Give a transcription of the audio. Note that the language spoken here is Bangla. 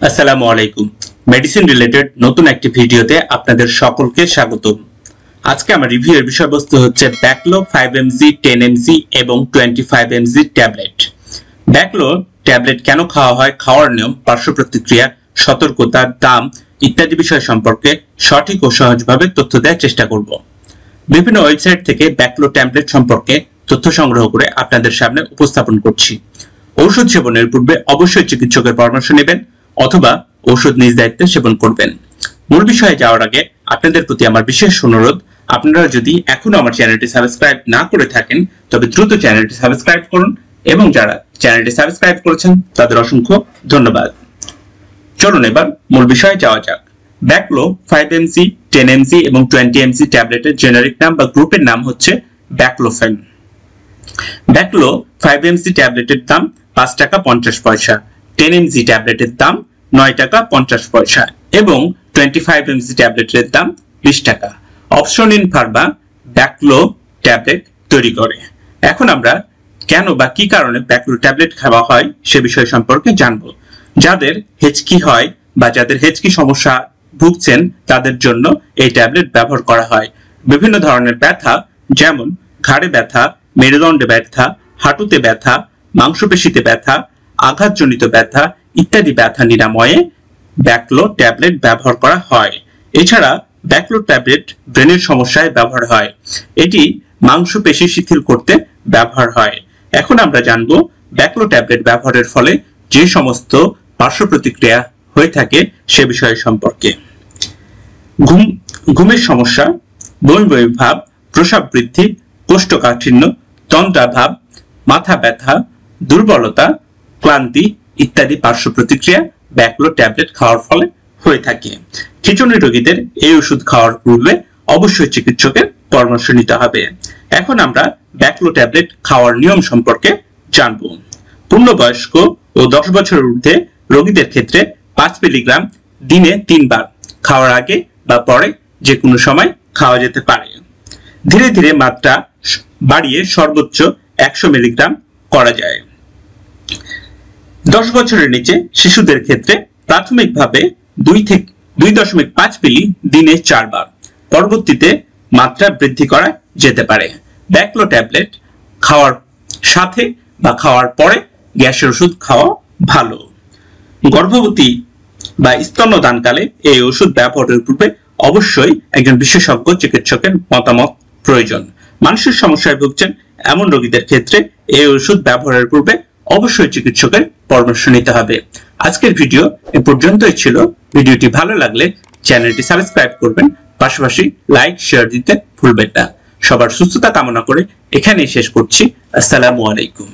আসসালামু আলাইকুম। মেডিসিন রিলেটেড নতুন একটি ভিডিওতে আপনাদের সকলকে স্বাগতম। আজকে আমার রিভিউয়ের বিষয়বস্তু হচ্ছে ব্যাকলো 5mg, 10mg এবং 25mg ট্যাবলেট। ব্যাকলো ট্যাবলেট কেন খাওয়া হয়, খাওয়ার নিয়ম, পার্শ্ব প্রতিক্রিয়া, সতর্কতা, দাম ইত্যাদি বিষয় সম্পর্কে সঠিক ও সহজভাবে তথ্য দেওয়ার চেষ্টা করব। বিভিন্ন ওয়েবসাইট থেকে ব্যাকলো ট্যাবলেট সম্পর্কে তথ্য সংগ্রহ করে আপনাদের সামনে উপস্থাপন করছি। ঔষধ সেবনের পূর্বে অবশ্যই চিকিৎসকের পরামর্শ নেবেন অথবা ঔষধ নিজ দায়িত্বে সেবন করবেন। মূল বিষয়ে যাওয়ার আগে আপনাদের প্রতি আমার বিশেষ অনুরোধ, আপনারা যদি এখনো আমার চ্যানেলটি সাবস্ক্রাইব না করে থাকেন তবে দ্রুত চ্যানেলটি সাবস্ক্রাইব করুন এবং যারা চ্যানেলটি সাবস্ক্রাইব করেছেন তাদের অসংখ্য ধন্যবাদ। চলুন এবার মূল বিষয়ে যাওয়া যাক। ব্যাকলো 5mg, 10mg এবং 20mg ট্যাবলেটের জেনারিক নাম বা গ্রুপের নাম হচ্ছে ব্যাকলোফেন। ব্যাকলো 5mg ট্যাবলেটের দাম 5 টাকা 50 পয়সা, 10mg ট্যাবলেটের দাম 9 টাকা 50 পয়সা এবং 25mg ট্যাবলেটের দাম 20 টাকা। অপশন ফার্মা ব্যাকলো ট্যাবলেট তৈরি করে। এখন আমরা কেন বা কি কারণে ব্যাকলো ট্যাবলেট খাওয়া হয় সে বিষয় সম্পর্কে জানব। যাদের হেঁচকি হয় বা যাদের হেঁচকি সমস্যা ভুগছেন তাদের জন্য এই ট্যাবলেট ব্যবহার করা হয়। বিভিন্ন ধরনের ব্যথা যেমন ঘাড়ে ব্যথা, মেরুদণ্ডে ব্যথা, হাঁটুতে ব্যথা, মাংসপেশিতে ব্যথা, আঘাতজনিত ব্যথা ইত্যাদি ব্যথা নিরাময়ে ব্যাকলো ট্যাবলেট ব্যবহার করা হয়। এছাড়া ব্যাকলো ট্যাবলেট ব্রেনের সমস্যায় ব্যবহার হয়। এটি মাংসপেশি শিথিল করতে ব্যবহার হয়। এখন আমরা জানব ব্যাকলো ট্যাবলেট ব্যবহারের ফলে যে সমস্ত পার্শ্ব প্রতিক্রিয়া হয়ে থাকে সে বিষয় সম্পর্কে। ঘুমের সমস্যা, বমি বমি ভাব, প্রস্রাব বৃদ্ধি, কোষ্ঠকাঠিন্য, তন্দ্রাভাব, মাথা ব্যথা, দুর্বলতা, ক্লান্তি ইত্যাদি পার্শ্ব প্রতিক্রিয়া ব্যাকলো ট্যাবলেট খাওয়ার ফলে হয়ে থাকে। খিঁচুনি রোগীদের এই ওষুধ খাওয়ার পূর্বে অবশ্যই চিকিৎসকের পরামর্শ নিতে হবে। এখন আমরা ব্যাকলো ট্যাবলেট খাওয়ার নিয়ম সম্পর্কে জানব। পূর্ণবয়স্ক ও 10 বছরের ঊর্ধ্বে রোগীদের ক্ষেত্রে 5 মিলিগ্রাম দিনে 3 বার খাওয়ার আগে বা পরে যে কোনো সময় খাওয়া যেতে পারে। ধীরে ধীরে মাত্রা বাড়িয়ে সর্বোচ্চ 100 মিলিগ্রাম করা যায়। 10 বছরের নিচে শিশুদের ক্ষেত্রে প্রাথমিকভাবে 2.5 মিলি দিনে 4 বার, পরবর্তীতে মাত্রা বৃদ্ধি করা যেতে পারে। ব্যাকলো ট্যাবলেট খাওয়ার সাথে বা খাওয়ার পরে গ্যাসের ওষুধ খাওয়া ভালো। গর্ভবতী বা স্তন্যদানকালে এই ওষুধ ব্যবহারের পূর্বে অবশ্যই একজন বিশেষজ্ঞ চিকিৎসকের মতামত প্রয়োজন। মানসিক সমস্যায় ভুগছেন এমন রোগীদের ক্ষেত্রে এই ওষুধ ব্যবহারের পূর্বে অবশ্যই চিকিৎসকের পরামর্শ নিতে হবে। আজকের ভিডিও এ পর্যন্তই ছিল। ভিডিওটি ভালো লাগলে চ্যানেলটি সাবস্ক্রাইব করবেন, পাশাপাশি লাইক শেয়ার দিতে ভুলবেন না। সবার সুস্থতা কামনা করে এখানেই শেষ করছি। আসসালামু আলাইকুম।